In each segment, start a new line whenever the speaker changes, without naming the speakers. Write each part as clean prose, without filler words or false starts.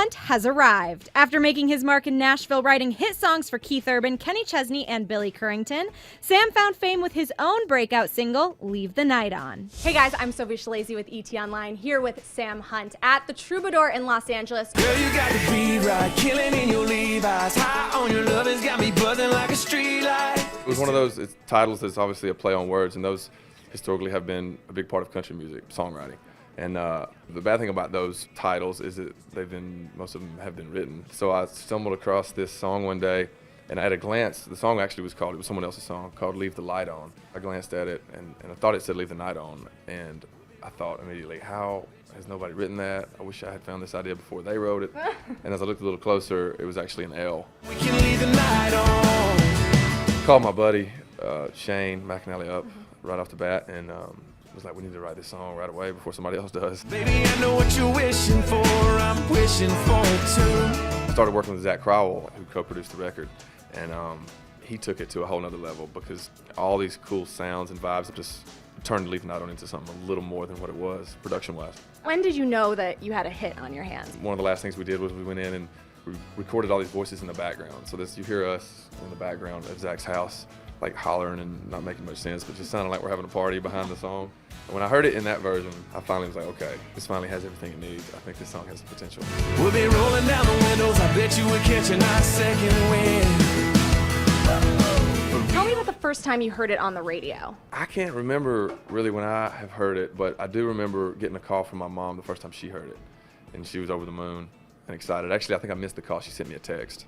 Hunt has arrived. After making his mark in Nashville writing hit songs for Keith Urban, Kenny Chesney, and Billy Currington, Sam found fame with his own breakout single, Leave the Night On.
Hey guys, I'm Sophie Shalazy with ET Online, here with Sam Hunt at the Troubadour in Los Angeles.
Girl, you got the beat right, killing in your Levi's, high on your love has got me buzzing like a street light.
It was one of those titles that's obviously a play on words, and those historically have been a big part of country music, songwriting. And the bad thing about those titles is that most of them have been written. So I stumbled across this song one day, and at a glance, the song actually it was someone else's song called Leave the Light On. I glanced at it, and I thought it said Leave the Night On, and I thought immediately, how has nobody written that? I wish I had found this idea before they wrote it. And as I looked a little closer, it was actually an L.
We can leave the night on.
Called my buddy, Shane McAnally up right off the bat, and was like, we need to write this song right away before somebody else does.
Baby, I know what you're wishing for, I'm wishing for it too.
I started working with Zach Crowell, who co-produced the record, and he took it to a whole nother level because all these cool sounds and vibes have just turned Leave the Night On into something a little more than what it was, production-wise.
When did you know that you had a hit on your hands?
One of the last things we did was we went in and we recorded all these voices in the background. So you hear us in the background at Zach's house, like hollering and not making much sense, but just sounding like we're having a party behind the song. And when I heard it in that version, I finally was like, okay, this finally has everything it needs. I think this song has potential.
We'll be rolling down the windows, I bet you we're catching our second wind.
Tell me about the first time you heard it on the radio.
I can't remember really when I have heard it, but I do remember getting a call from my mom the first time she heard it. And she was over the moon and excited. Actually, I think I missed the call. She sent me a text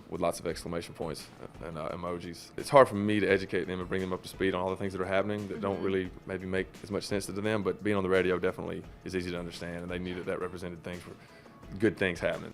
with lots of exclamation points and emojis. It's hard for me to educate them and bring them up to speed on all the things that are happening that don't really maybe make as much sense to them, but being on the radio definitely is easy to understand, and they needed that represented things for good things happening.